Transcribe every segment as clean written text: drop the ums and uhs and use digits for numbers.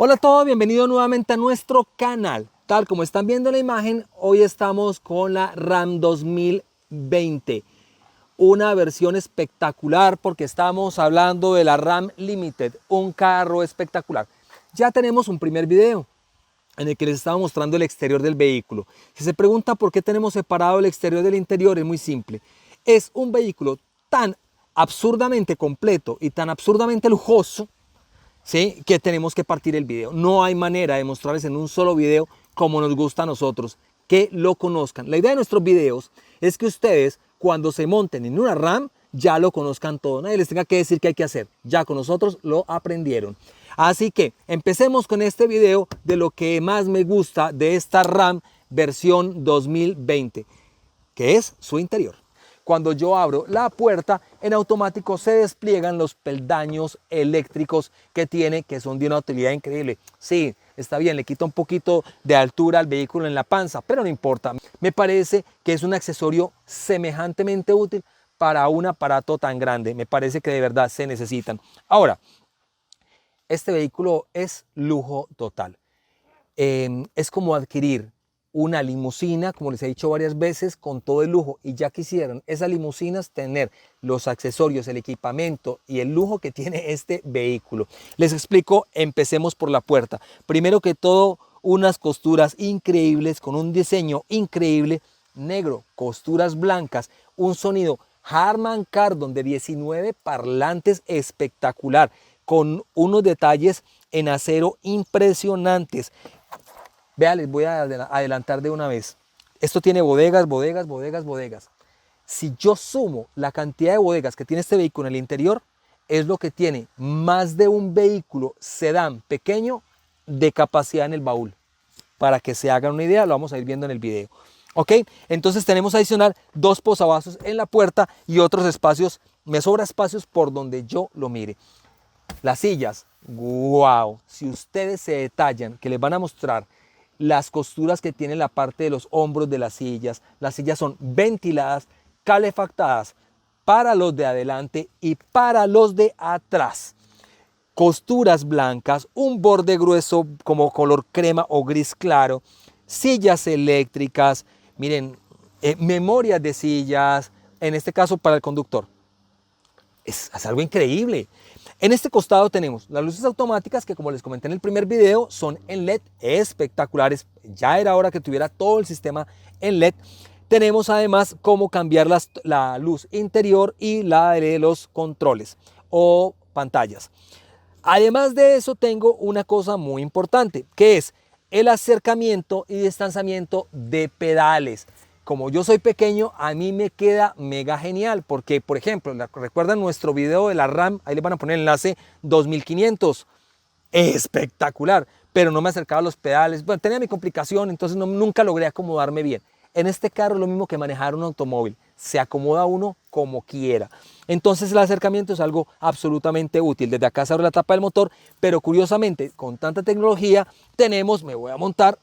Hola a todos, bienvenidos nuevamente a nuestro canal. Tal como están viendo en la imagen, hoy estamos con la RAM 2020. Una versión espectacular porque estamos hablando de la RAM Limited, un carro espectacular. Ya tenemos un primer video en el que les estaba mostrando el exterior del vehículo. Si se pregunta por qué tenemos separado el exterior del interior, es muy simple. Es un vehículo tan absurdamente completo y tan absurdamente lujoso, ¿sí?, que tenemos que partir el video. No hay manera de mostrarles en un solo video como nos gusta a nosotros, que lo conozcan. La idea de nuestros videos es que ustedes, cuando se monten en una RAM, ya lo conozcan todo. Nadie les tenga que decir qué hay que hacer. Ya con nosotros lo aprendieron. Así que empecemos con este video de lo que más me gusta de esta RAM versión 2020, que es su interior. Cuando yo abro la puerta, en automático se despliegan los peldaños eléctricos que tiene, que son de una utilidad increíble. Sí, está bien, le quita un poquito de altura al vehículo en la panza, pero no importa. Me parece que es un accesorio semejantemente útil para un aparato tan grande. Me parece que de verdad se necesitan. Ahora, este vehículo es lujo total. Es como adquirir una limusina, como les he dicho varias veces, con todo el lujo, y ya quisieran esas limusinas tener los accesorios, el equipamiento y el lujo que tiene este vehículo. Les explico, empecemos por la puerta. Primero que todo, unas costuras increíbles con un diseño increíble, negro, costuras blancas, un sonido Harman Kardon de 19 parlantes espectacular, con unos detalles en acero impresionantes. Vean, les voy a adelantar de una vez. Esto tiene bodegas, bodegas, bodegas, bodegas. Si yo sumo la cantidad de bodegas que tiene este vehículo en el interior, es lo que tiene más de un vehículo sedán pequeño de capacidad en el baúl. Para que se hagan una idea, lo vamos a ir viendo en el video. ¿Ok? Entonces tenemos adicional dos posavasos en la puerta y otros espacios. Me sobra espacios por donde yo lo mire. Las sillas, wow. Si ustedes se detallan, que les van a mostrar las costuras que tiene la parte de los hombros de las sillas son ventiladas, calefactadas para los de adelante y para los de atrás. Costuras blancas, un borde grueso como color crema o gris claro, sillas eléctricas, miren, memorias de sillas, en este caso para el conductor. Es algo increíble. En este costado tenemos las luces automáticas que, como les comenté en el primer video, son en LED espectaculares. Ya era hora que tuviera todo el sistema en LED. Tenemos además cómo cambiar la luz interior y la de los controles o pantallas. Además de eso, tengo una cosa muy importante, que es el acercamiento y distanciamiento de pedales. Como yo soy pequeño, a mí me queda mega genial porque, por ejemplo, recuerdan nuestro video de la RAM, ahí les van a poner el enlace 2500, espectacular, pero no me acercaba a los pedales. Bueno, tenía mi complicación, entonces nunca logré acomodarme bien. En este carro es lo mismo que manejar un automóvil, se acomoda uno como quiera. Entonces el acercamiento es algo absolutamente útil. Desde acá se abre la tapa del motor, pero curiosamente, con tanta tecnología, tenemos, me voy a montar,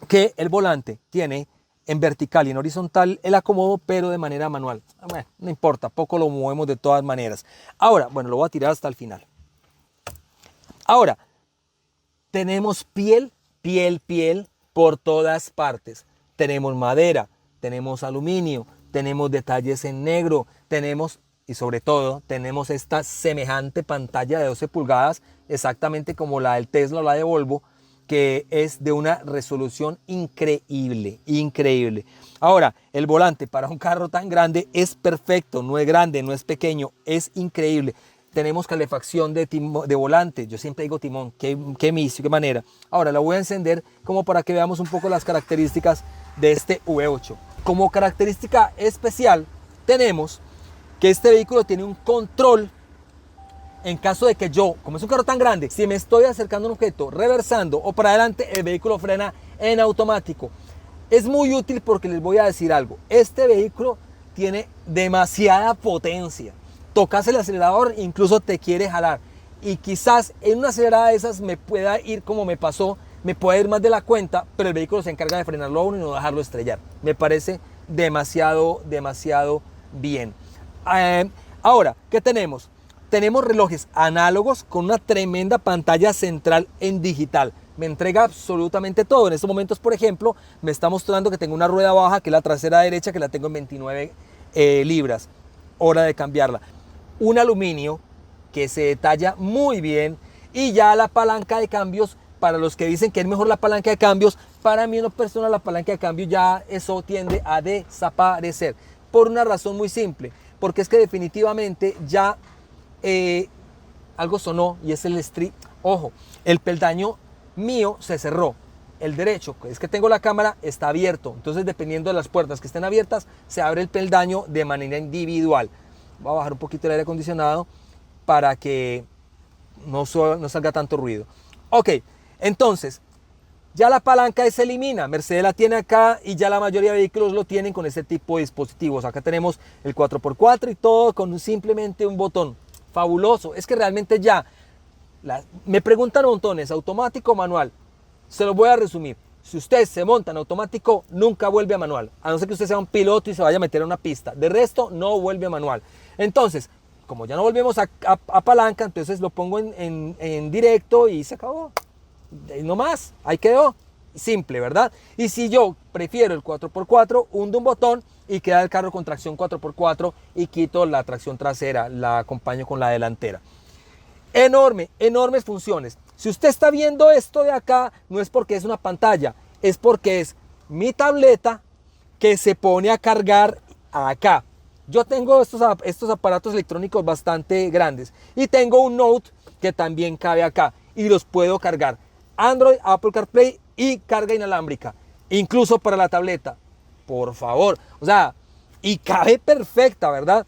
que el volante tiene en vertical y en horizontal el acomodo, pero de manera manual. Bueno, no importa, poco lo movemos de todas maneras. Ahora, bueno, lo voy a tirar hasta el final. Ahora, tenemos piel por todas partes. Tenemos madera, tenemos aluminio, tenemos detalles en negro, tenemos, y sobre todo, tenemos esta semejante pantalla de 12 pulgadas, exactamente como la del Tesla o la de Volvo, que es de una resolución increíble, increíble. Ahora, el volante para un carro tan grande es perfecto, no es grande, no es pequeño, es increíble. Tenemos calefacción de volante, yo siempre digo timón, qué misio, qué manera. Ahora la voy a encender como para que veamos un poco las características de este V8. Como característica especial tenemos que este vehículo tiene un control. En caso de que yo, como es un carro tan grande, si me estoy acercando a un objeto, reversando o para adelante, el vehículo frena en automático. Es muy útil porque les voy a decir algo. Este vehículo tiene demasiada potencia. Tocas el acelerador, incluso te quiere jalar. Y quizás en una acelerada de esas me pueda ir como me pasó, me puede ir más de la cuenta, pero el vehículo se encarga de frenarlo a uno y no dejarlo estrellar. Me parece demasiado bien. Ahora, ¿qué tenemos? Tenemos relojes análogos con una tremenda pantalla central en digital. Me entrega absolutamente todo. En estos momentos, por ejemplo, me está mostrando que tengo una rueda baja, que es la trasera derecha, que la tengo en 29 libras. Hora de cambiarla. Un aluminio que se detalla muy bien. Y ya la palanca de cambios, para los que dicen que es mejor la palanca de cambios, para mí en lo personal la palanca de cambios ya eso tiende a desaparecer. Por una razón muy simple. Porque es que definitivamente ya algo sonó y es el strip. Ojo, el peldaño mío se cerró. El derecho, es que tengo la cámara, está abierto. Entonces, dependiendo de las puertas que estén abiertas, se abre el peldaño de manera individual. Voy a bajar un poquito el aire acondicionado para que no salga tanto ruido. Ok, entonces, ya la palanca se elimina. Mercedes la tiene acá y ya la mayoría de vehículos lo tienen con este tipo de dispositivos. Acá tenemos el 4x4 y todo con simplemente un botón. Fabuloso. Es que realmente ya, me preguntan montones, automático o manual. Se los voy a resumir. Si usted se monta en automático, nunca vuelve a manual. A no ser que usted sea un piloto y se vaya a meter a una pista. De resto, no vuelve a manual. Entonces, como ya no volvemos a palanca, entonces lo pongo en directo y se acabó. No más, ahí quedó. Simple, ¿verdad? Y si yo prefiero el 4x4, hundo un botón y queda el carro con tracción 4x4 y quito la tracción trasera, la acompaño con la delantera. Enormes funciones. Si usted está viendo esto de acá, no es porque es una pantalla, es porque es mi tableta que se pone a cargar acá. Yo tengo estos aparatos electrónicos bastante grandes y tengo un Note que también cabe acá y los puedo cargar. Android, Apple CarPlay y carga inalámbrica, incluso para la tableta. Por favor, o sea, y cabe perfecta, ¿verdad?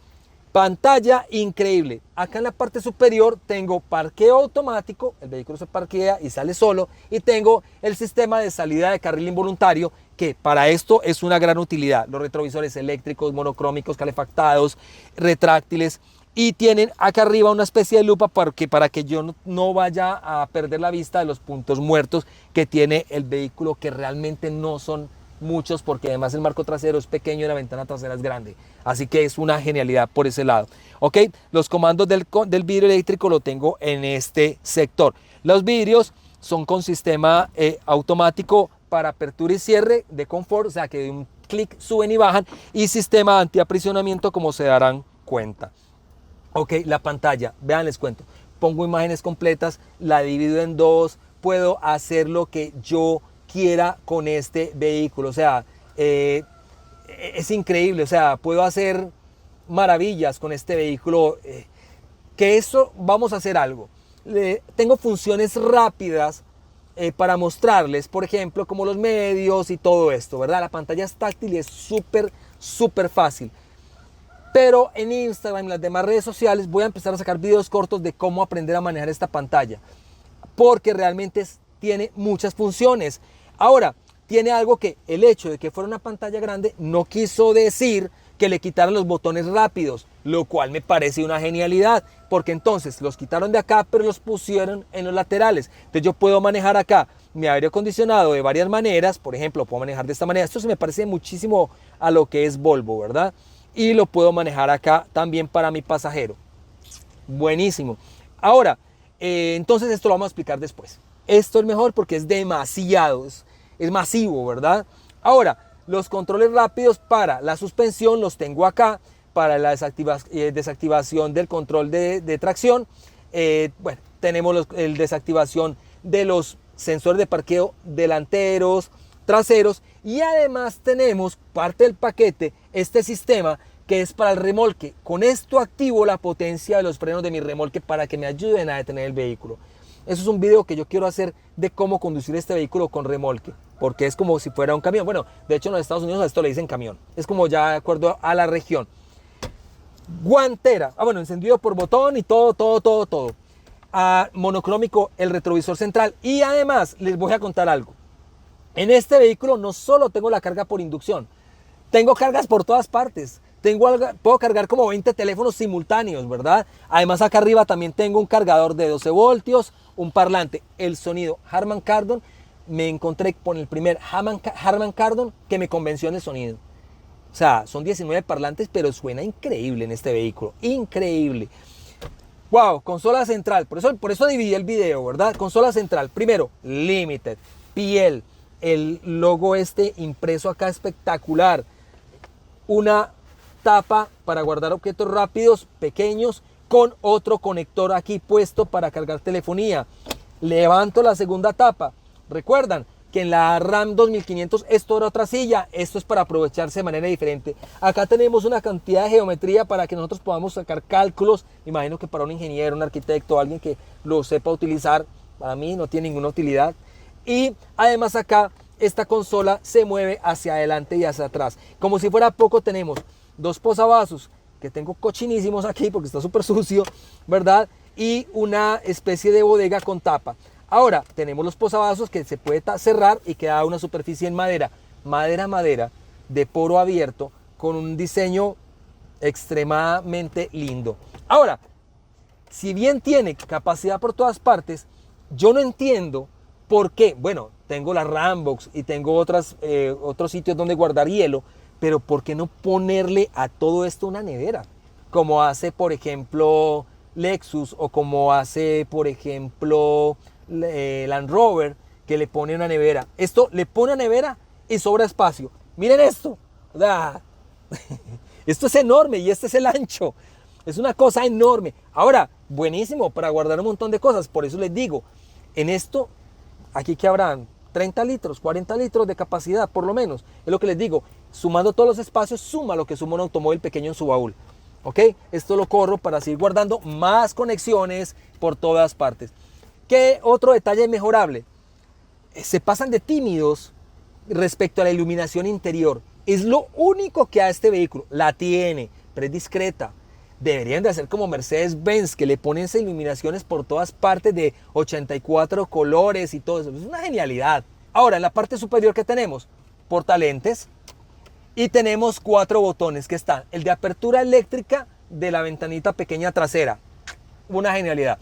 Pantalla increíble. Acá en la parte superior tengo parqueo automático, el vehículo se parquea y sale solo, y tengo el sistema de salida de carril involuntario, que para esto es una gran utilidad. Los retrovisores eléctricos, monocrómicos, calefactados, retráctiles, y tienen acá arriba una especie de lupa para que yo no vaya a perder la vista de los puntos muertos que tiene el vehículo, que realmente no son muchos, porque además el marco trasero es pequeño y la ventana trasera es grande. Así que es una genialidad por ese lado. Ok, los comandos del vidrio eléctrico lo tengo en este sector. Los vidrios son con sistema automático para apertura y cierre de confort, o sea que de un clic suben y bajan, y sistema de antiaprisionamiento, como se darán cuenta. Ok, la pantalla, vean, les cuento. Pongo imágenes completas, la divido en dos, puedo hacer lo que yo quiera con este vehículo. O sea, es increíble. O sea, puedo hacer maravillas con este vehículo. Que eso, vamos a hacer algo. Tengo funciones rápidas para mostrarles, por ejemplo, como los medios y todo esto, ¿verdad? La pantalla es táctil y es súper fácil. Pero en Instagram y las demás redes sociales voy a empezar a sacar videos cortos de cómo aprender a manejar esta pantalla, porque realmente tiene muchas funciones. Ahora, tiene algo que el hecho de que fuera una pantalla grande no quiso decir que le quitaran los botones rápidos, lo cual me parece una genialidad, porque entonces los quitaron de acá, pero los pusieron en los laterales. Entonces yo puedo manejar acá mi aire acondicionado de varias maneras. Por ejemplo, puedo manejar de esta manera. Esto se me parece muchísimo a lo que es Volvo, ¿verdad? Y lo puedo manejar acá también para mi pasajero. Buenísimo. Ahora, entonces esto lo vamos a explicar después. Esto es mejor porque es demasiado, es masivo, ¿verdad? Ahora, los controles rápidos para la suspensión los tengo acá, para la desactivación del control de tracción. Bueno, tenemos el desactivación de los sensores de parqueo delanteros, traseros, y además tenemos parte del paquete, este sistema que es para el remolque. Con esto activo la potencia de los frenos de mi remolque para que me ayuden a detener el vehículo. Eso es un video que yo quiero hacer de cómo conducir este vehículo con remolque, porque es como si fuera un camión. Bueno, de hecho en los Estados Unidos a esto le dicen camión. Es como ya de acuerdo a la región. Guantera, bueno, encendido por botón y todo. Monocrómico el retrovisor central. Y además les voy a contar algo. En este vehículo no solo tengo la carga por inducción, tengo cargas por todas partes. Puedo cargar como 20 teléfonos simultáneos, ¿verdad? Además acá arriba también tengo un cargador de 12 voltios, un parlante. El sonido Harman Kardon, me encontré con el primer Harman Kardon que me convenció en el sonido. O sea, son 19 parlantes, pero suena increíble en este vehículo, increíble. Wow, consola central. Por eso dividí el video, ¿verdad? Consola central. Primero, Limited, piel, el logo impreso acá espectacular. Una tapa para guardar objetos rápidos, pequeños, con otro conector aquí puesto para cargar telefonía. Levanto la segunda tapa. Recuerdan que en la RAM 2500 esto era otra silla, esto es para aprovecharse de manera diferente. Acá tenemos una cantidad de geometría para que nosotros podamos sacar cálculos. Me imagino que para un ingeniero, un arquitecto, alguien que lo sepa utilizar, para mí no tiene ninguna utilidad. Y además acá esta consola se mueve hacia adelante y hacia atrás. Como si fuera poco, tenemos dos posavasos que tengo cochinísimos aquí porque está súper sucio, ¿verdad? Y una especie de bodega con tapa. Ahora tenemos los posavasos que se puede cerrar y queda una superficie en madera, de poro abierto, con un diseño extremadamente lindo. Ahora, si bien tiene capacidad por todas partes, yo no entiendo por qué. Bueno, tengo la Rambox y tengo otros sitios donde guardar hielo, pero ¿por qué no ponerle a todo esto una nevera? Como hace, por ejemplo, Lexus o como hace, por ejemplo, Land Rover, que le pone una nevera. Esto le pone una nevera y sobra espacio. Miren esto. O sea, esto es enorme y este es el ancho. Es una cosa enorme. Ahora, buenísimo para guardar un montón de cosas. Por eso les digo, en esto, aquí que habrán 30 litros, 40 litros de capacidad, por lo menos. Es lo que les digo. Sumando todos los espacios, suma lo que suma un automóvil pequeño en su baúl. ¿Ok? Esto lo corro para seguir guardando más conexiones por todas partes. ¿Qué otro detalle mejorable? Se pasan de tímidos respecto a la iluminación interior. Es lo único que a este vehículo. La tiene, pero es discreta. Deberían de hacer como Mercedes-Benz, que le ponen esas iluminaciones por todas partes de 84 colores y todo eso. Es una genialidad. Ahora, en la parte superior, ¿qué tenemos? Portalentes. Y tenemos 4 botones que están. El de apertura eléctrica de la ventanita pequeña trasera. Una genialidad.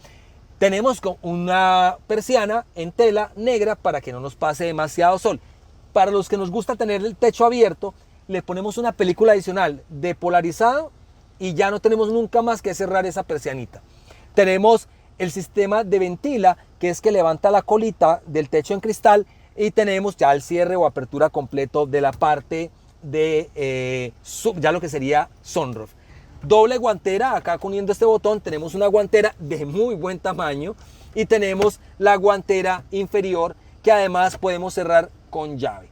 Tenemos una persiana en tela negra para que no nos pase demasiado sol. Para los que nos gusta tener el techo abierto, le ponemos una película adicional de polarizado y ya no tenemos nunca más que cerrar esa persianita. Tenemos el sistema de ventila, que es que levanta la colita del techo en cristal, y tenemos ya el cierre o apertura completo de la parte de ya lo que sería sunroof. Doble guantera, acá uniendo este botón tenemos una guantera de muy buen tamaño y tenemos la guantera inferior que además podemos cerrar con llave.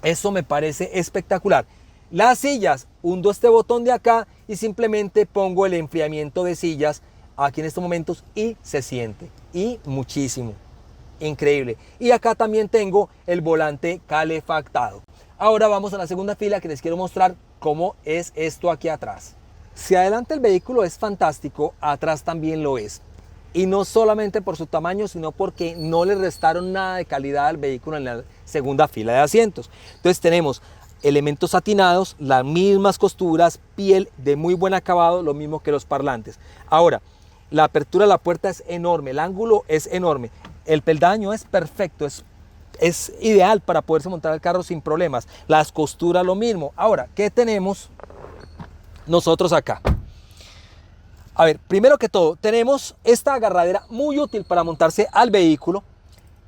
Eso me parece espectacular. Las sillas, hundo este botón de acá y simplemente pongo el enfriamiento de sillas aquí en estos momentos y se siente. Y muchísimo. Increíble. Y acá también tengo el volante calefactado. Ahora vamos a la segunda fila que les quiero mostrar cómo es esto aquí atrás. Si adelante el vehículo es fantástico, atrás también lo es. Y no solamente por su tamaño, sino porque no le restaron nada de calidad al vehículo en la segunda fila de asientos. Entonces tenemos elementos satinados, las mismas costuras, piel de muy buen acabado, lo mismo que los parlantes. Ahora, la apertura de la puerta es enorme, el ángulo es enorme, el peldaño es perfecto, es ideal para poderse montar el carro sin problemas. Las costuras lo mismo. Ahora, ¿qué tenemos nosotros acá? A ver, primero que todo, tenemos esta agarradera muy útil para montarse al vehículo.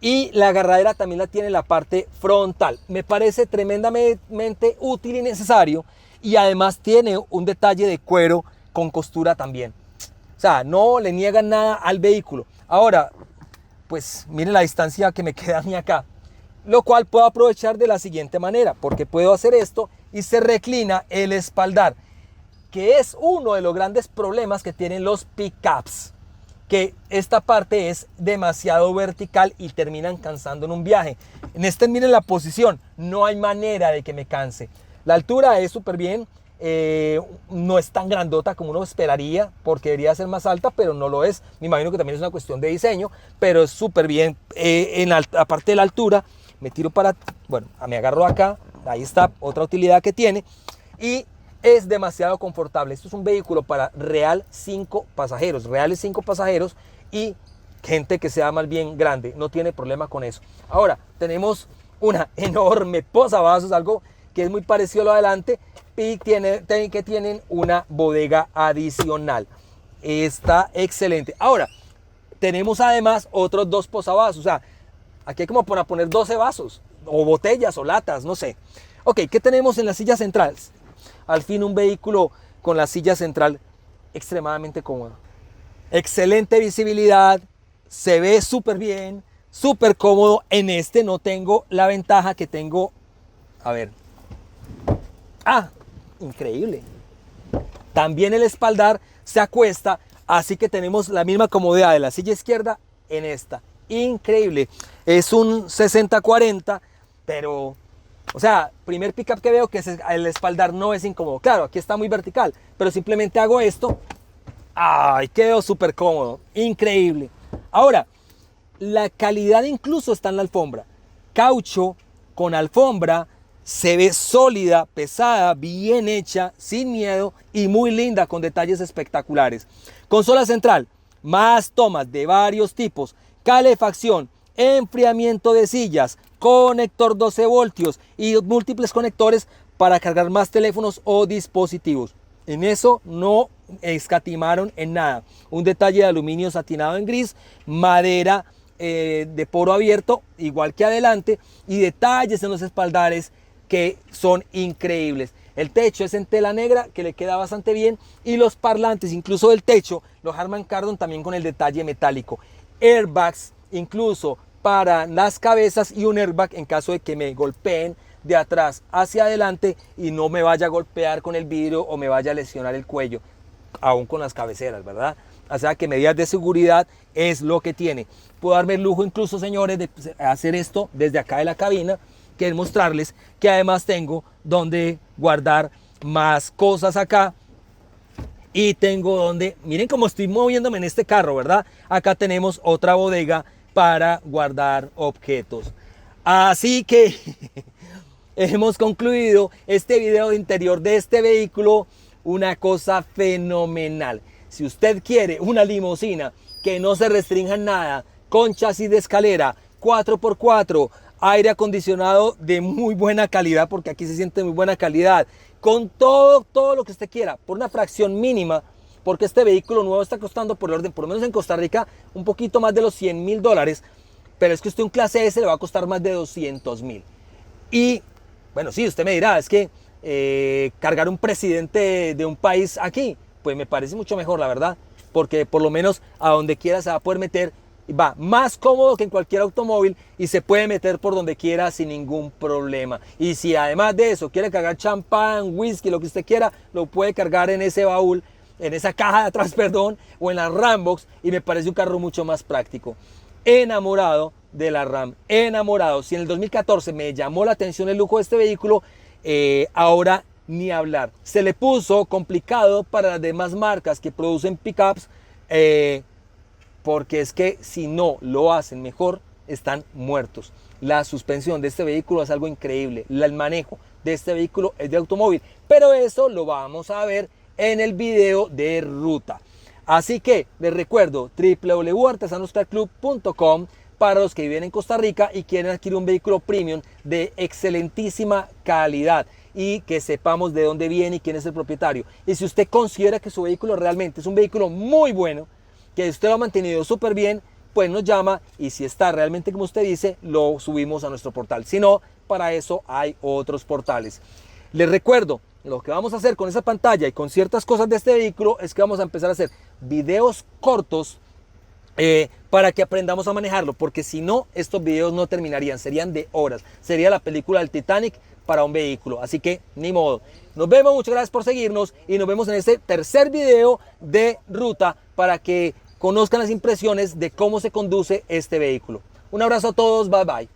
Y la agarradera también la tiene en la parte frontal. Me parece tremendamente útil y necesario. Y además tiene un detalle de cuero con costura también. O sea, no le niegan nada al vehículo. Ahora, pues miren la distancia que me queda a mí acá. Lo cual puedo aprovechar de la siguiente manera. Porque puedo hacer esto y se reclina el espaldar. Que es uno de los grandes problemas que tienen los pickups. Que esta parte es demasiado vertical y terminan cansando en un viaje. En este miren la posición, no hay manera de que me canse. La altura es súper bien, no es tan grandota como uno esperaría, porque debería ser más alta, pero no lo es. Me imagino que también es una cuestión de diseño, pero es súper bien. En la parte de la altura, me tiro bueno, me agarro acá, ahí está otra utilidad que tiene, y es demasiado confortable. Esto es un vehículo para reales 5 pasajeros y gente que sea más bien grande, no tiene problema con eso. Ahora, tenemos una enorme posavasos, algo que es muy parecido a lo adelante, y que tienen una bodega adicional. está excelente. Ahora, tenemos además otros 2 posavasos. O sea, aquí hay como para poner 12 vasos, o botellas, o latas, no sé. Ok, ¿qué tenemos en la silla central? Al fin un vehículo con la silla central extremadamente cómodo. Excelente visibilidad, se ve súper bien, súper cómodo. En este no tengo la ventaja que tengo. A ver. Ah, increíble. También el espaldar se acuesta, así que tenemos la misma comodidad de la silla izquierda en esta. Increíble. Es un 60-40, pero, o sea, primer pickup que veo que el espaldar no es incómodo. Claro, aquí está muy vertical, pero simplemente hago esto. ¡Ay! Quedó súper cómodo. Increíble. Ahora, la calidad incluso está en la alfombra. Caucho con alfombra. Se ve sólida, pesada, bien hecha, sin miedo y muy linda, con detalles espectaculares. Consola central, más tomas de varios tipos, calefacción, enfriamiento de sillas, conector 12 voltios y múltiples conectores para cargar más teléfonos o dispositivos. En eso no escatimaron en nada. Un detalle de aluminio satinado en gris, madera de poro abierto, igual que adelante, y detalles en los espaldares que son increíbles. El techo es en tela negra, que le queda bastante bien, y los parlantes, incluso del techo, los Harman Kardon también con el detalle metálico. Airbags, incluso para las cabezas, y un airbag en caso de que me golpeen de atrás hacia adelante y no me vaya a golpear con el vidrio o me vaya a lesionar el cuello, aún con las cabeceras, ¿verdad? O sea que medidas de seguridad es lo que tiene. Puedo darme el lujo incluso, señores, de hacer esto desde acá de la cabina, que es mostrarles que además tengo donde guardar más cosas acá. Y tengo donde, miren cómo estoy moviéndome en este carro, ¿verdad? Acá tenemos otra bodega para guardar objetos. Así que hemos concluido este video de interior de este vehículo. Una cosa fenomenal. Si usted quiere una limusina que no se restrinja en nada, con chasis de escalera, 4x4, aire acondicionado de muy buena calidad, porque aquí se siente muy buena calidad, con todo lo que usted quiera, por una fracción mínima, porque este vehículo nuevo está costando por lo menos en Costa Rica, un poquito más de los $100,000, pero es que usted un clase S le va a costar más de 200,000. Y bueno, sí, usted me dirá, es que cargar un presidente de un país aquí, pues me parece mucho mejor, la verdad, porque por lo menos a donde quiera se va a poder meter. Va más cómodo que en cualquier automóvil y se puede meter por donde quiera sin ningún problema. Y si además de eso quiere cargar champán, whisky, lo que usted quiera, lo puede cargar en ese baúl, en esa caja de atrás, perdón, o en la Rambox, y me parece un carro mucho más práctico. Enamorado de la Ram, enamorado. Si en el 2014 me llamó la atención el lujo de este vehículo, ahora ni hablar. Se le puso complicado para las demás marcas que producen pickups, porque es que si no lo hacen mejor, están muertos. La suspensión de este vehículo es algo increíble. El manejo de este vehículo es de automóvil. Pero eso lo vamos a ver en el video de ruta. Así que les recuerdo www.artesanoscarclub.com para los que viven en Costa Rica y quieren adquirir un vehículo premium de excelentísima calidad y que sepamos de dónde viene y quién es el propietario. Y si usted considera que su vehículo realmente es un vehículo muy bueno, que usted lo ha mantenido súper bien, pues nos llama y si está realmente como usted dice, lo subimos a nuestro portal. Si no, para eso hay otros portales. Les recuerdo, lo que vamos a hacer con esa pantalla y con ciertas cosas de este vehículo es que vamos a empezar a hacer videos cortos para que aprendamos a manejarlo, porque si no, estos videos no terminarían, serían de horas. Sería la película del Titanic para un vehículo, así que ni modo. Nos vemos, muchas gracias por seguirnos y nos vemos en este tercer video de ruta para que conozcan las impresiones de cómo se conduce este vehículo. Un abrazo a todos, bye bye.